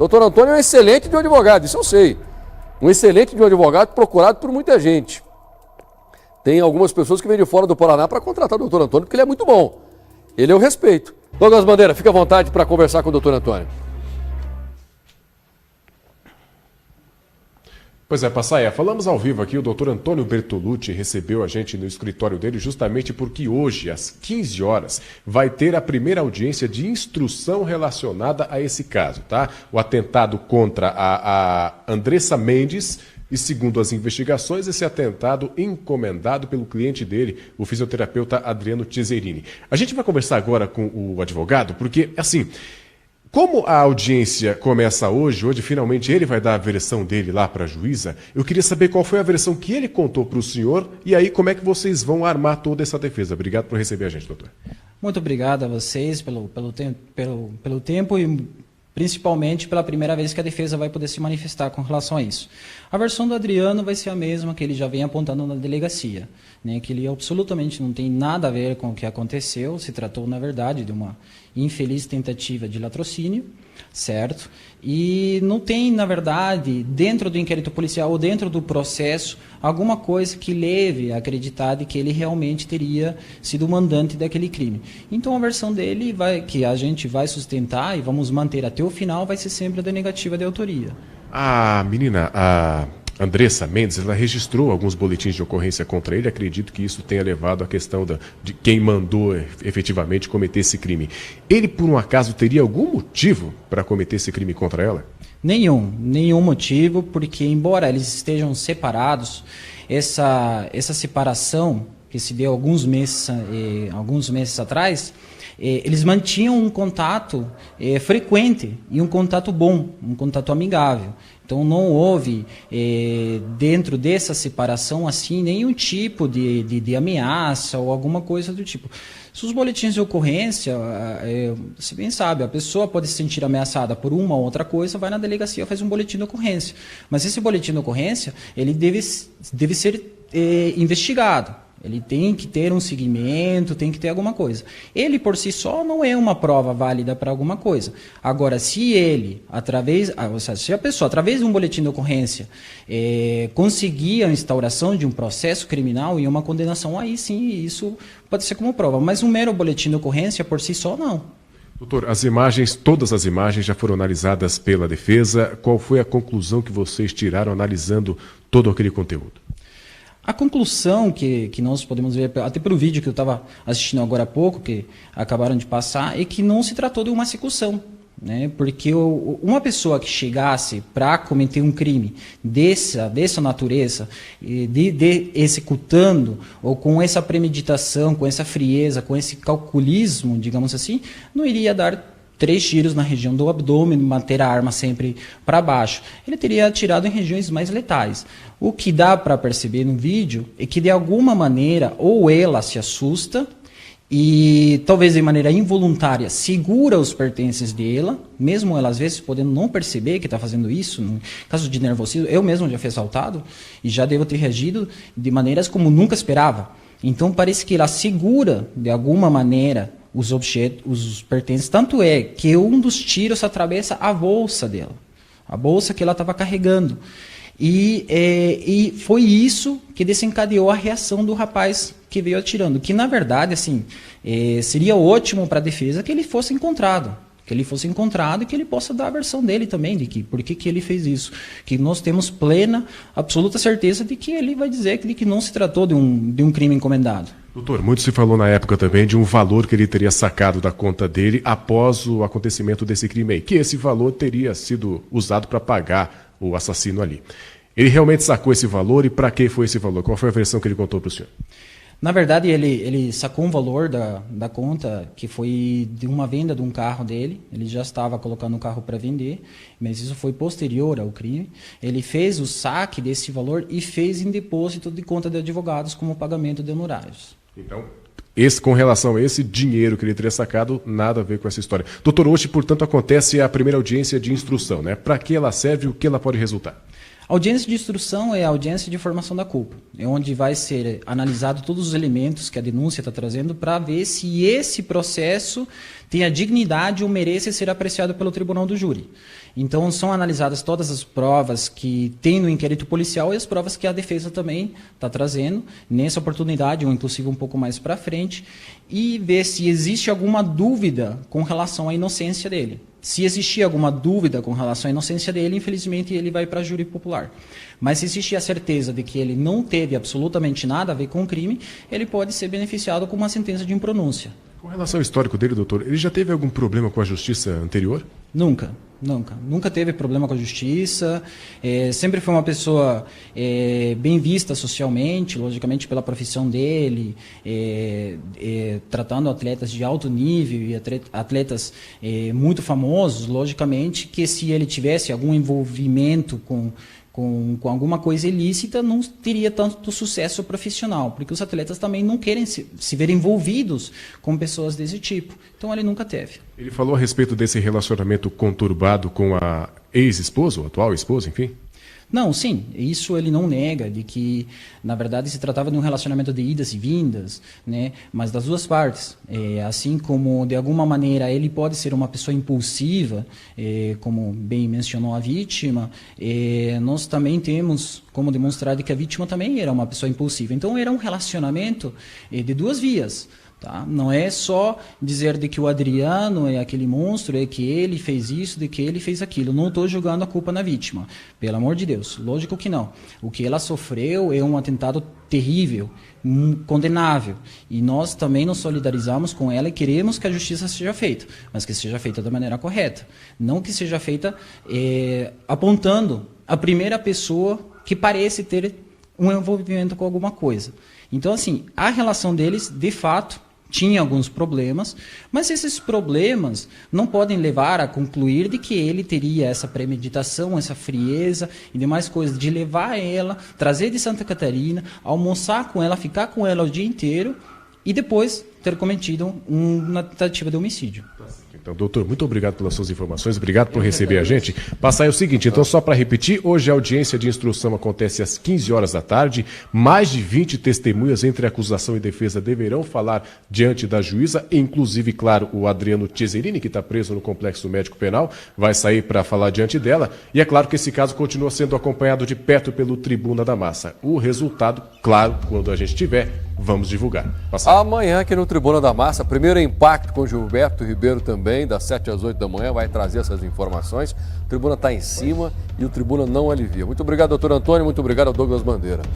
Doutor Antônio é um excelente de um advogado, isso eu sei. Um excelente de um advogado procurado por muita gente. Tem algumas pessoas que vêm de fora do Paraná para contratar o doutor Antônio, porque ele é muito bom. Ele eu respeito. Douglas Bandeira, fica à vontade para conversar com o doutor Antônio. Pois é, Passaia, falamos ao vivo aqui, o doutor Antônio Bertolucci recebeu a gente no escritório dele justamente porque hoje, às 15 horas, vai ter a primeira audiência de instrução relacionada a esse caso, tá? O atentado contra a Andressa Mendes e, segundo as investigações, esse atentado encomendado pelo cliente dele, o fisioterapeuta Adriano Cesarini. A gente vai conversar agora com o advogado, porque, assim... Como a audiência começa hoje finalmente ele vai dar a versão dele lá para a juíza, eu queria saber qual foi a versão que ele contou para o senhor e aí como é que vocês vão armar toda essa defesa. Obrigado por receber a gente, doutor. Muito obrigado a vocês pelo tempo e principalmente pela primeira vez que a defesa vai poder se manifestar com relação a isso. A versão do Adriano vai ser a mesma que ele já vem apontando na delegacia, né, que ele absolutamente não tem nada a ver com o que aconteceu, se tratou, na verdade, de uma infeliz tentativa de latrocínio, certo? E não tem, na verdade, dentro do inquérito policial ou dentro do processo, alguma coisa que leve a acreditar de que ele realmente teria sido o mandante daquele crime. Então a versão dele, que a gente vai sustentar e vamos manter até o final, vai ser sempre a da negativa de autoria. A menina, a Andressa Mendes, ela registrou alguns boletins de ocorrência contra ele. Acredito que isso tenha levado à questão de quem mandou efetivamente cometer esse crime. Ele, por um acaso, teria algum motivo para cometer esse crime contra ela? Nenhum motivo, porque embora eles estejam separados, essa separação que se deu alguns meses atrás, eles mantinham um contato frequente e um contato bom, um contato amigável. Então não houve dentro dessa separação assim nenhum tipo de ameaça ou alguma coisa do tipo. Se os boletins de ocorrência, você bem sabe, a pessoa pode se sentir ameaçada por uma ou outra coisa, vai na delegacia e faz um boletim de ocorrência. Mas esse boletim de ocorrência, ele deve ser investigado. Ele tem que ter um seguimento, tem que ter alguma coisa. Ele, por si só, não é uma prova válida para alguma coisa. Agora, se a pessoa, através de um boletim de ocorrência, conseguir a instauração de um processo criminal e uma condenação, aí sim, isso pode ser como prova. Mas um mero boletim de ocorrência, por si só, não. Doutor, todas as imagens já foram analisadas pela defesa. Qual foi a conclusão que vocês tiraram analisando todo aquele conteúdo? A conclusão que nós podemos ver, até pelo vídeo que eu estava assistindo agora há pouco, que acabaram de passar, é que não se tratou de uma execução. Né? Porque uma pessoa que chegasse para cometer um crime dessa natureza, executando, ou com essa premeditação, com essa frieza, com esse calculismo, digamos assim, não iria dar 3 tiros na região do abdômen, manter a arma sempre para baixo. Ele teria atirado em regiões mais letais. O que dá para perceber no vídeo é que, de alguma maneira, ou ela se assusta e, talvez de maneira involuntária, segura os pertences dela, mesmo ela, às vezes, podendo não perceber que está fazendo isso. No caso de nervosismo, eu mesmo já fui assaltado e já devo ter reagido de maneiras como nunca esperava. Então, parece que ela segura, de alguma maneira, os objetos, os pertences, tanto é que um dos tiros atravessa a bolsa dela, a bolsa que ela estava carregando. E foi isso que desencadeou a reação do rapaz que veio atirando, que na verdade assim, seria ótimo para a defesa que ele fosse encontrado. Que ele fosse encontrado e que ele possa dar a versão dele também, de que por que ele fez isso. Que nós temos plena, absoluta certeza de que ele vai dizer que não se tratou de um crime encomendado. Doutor, muito se falou na época também de um valor que ele teria sacado da conta dele após o acontecimento desse crime aí, que esse valor teria sido usado para pagar o assassino ali. Ele realmente sacou esse valor e para que foi esse valor? Qual foi a versão que ele contou para o senhor? Na verdade, ele sacou um valor da conta que foi de uma venda de um carro dele. Ele já estava colocando o carro para vender, mas isso foi posterior ao crime. Ele fez o saque desse valor e fez em depósito de conta de advogados como pagamento de honorários. Então, com relação a esse dinheiro que ele teria sacado, nada a ver com essa história. Doutor, hoje, portanto, acontece a primeira audiência de instrução, né? Para que ela serve e o que ela pode resultar? A audiência de instrução é a audiência de formação da culpa, é onde vai ser analisado todos os elementos que a denúncia está trazendo para ver se esse processo tem a dignidade ou merece ser apreciado pelo tribunal do júri. Então, são analisadas todas as provas que tem no inquérito policial e as provas que a defesa também está trazendo nessa oportunidade, ou inclusive um pouco mais para frente, e ver se existe alguma dúvida com relação à inocência dele. Se existir alguma dúvida com relação à inocência dele, infelizmente ele vai para a júri popular. Mas se existir a certeza de que ele não teve absolutamente nada a ver com o crime, ele pode ser beneficiado com uma sentença de impronúncia. Com relação ao histórico dele, doutor, ele já teve algum problema com a justiça anterior? Nunca teve problema com a justiça, sempre foi uma pessoa bem vista socialmente, logicamente pela profissão dele, tratando atletas de alto nível e atletas muito famosos, logicamente que se ele tivesse algum envolvimento com alguma coisa ilícita, não teria tanto sucesso profissional, porque os atletas também não querem se ver envolvidos com pessoas desse tipo. Então, ele nunca teve. Ele falou a respeito desse relacionamento conturbado com a ex-esposa, ou atual esposa, enfim? Não, sim, isso ele não nega, de que, na verdade, se tratava de um relacionamento de idas e vindas, né? Mas das duas partes. Assim como, de alguma maneira, ele pode ser uma pessoa impulsiva, como bem mencionou a vítima, nós também temos como demonstrar de que a vítima também era uma pessoa impulsiva. Então, era um relacionamento de duas vias. Tá? Não é só dizer de que o Adriano é aquele monstro, é que ele fez isso, de que ele fez aquilo. Não estou jogando a culpa na vítima, pelo amor de Deus, lógico que não. O que ela sofreu é um atentado terrível, condenável, e nós também nos solidarizamos com ela e queremos que a justiça seja feita, mas que seja feita da maneira correta, não que seja feita apontando a primeira pessoa que parece ter um envolvimento com alguma coisa. Então, assim, a relação deles, de fato, tinha alguns problemas, mas esses problemas não podem levar a concluir de que ele teria essa premeditação, essa frieza e demais coisas, de levar ela, trazer de Santa Catarina, almoçar com ela, ficar com ela o dia inteiro e depois ter cometido uma tentativa de homicídio. Então, doutor, muito obrigado pelas suas informações, obrigado por receber a gente. Passar aí o seguinte, então, só para repetir, hoje a audiência de instrução acontece às 15 horas da tarde, mais de 20 testemunhas entre acusação e defesa deverão falar diante da juíza, inclusive, claro, o Adriano Cesarini, que está preso no Complexo Médico Penal, vai sair para falar diante dela, e é claro que esse caso continua sendo acompanhado de perto pelo Tribuna da Massa. O resultado, claro, quando a gente tiver, vamos divulgar. Passar. Amanhã aqui no Tribuna da Massa, primeiro impacto com Gilberto Ribeiro também, das 7 às 8 da manhã, vai trazer essas informações. O Tribuna está em cima e o Tribuna não alivia. Muito obrigado, doutor Antônio, muito obrigado ao Douglas Bandeira.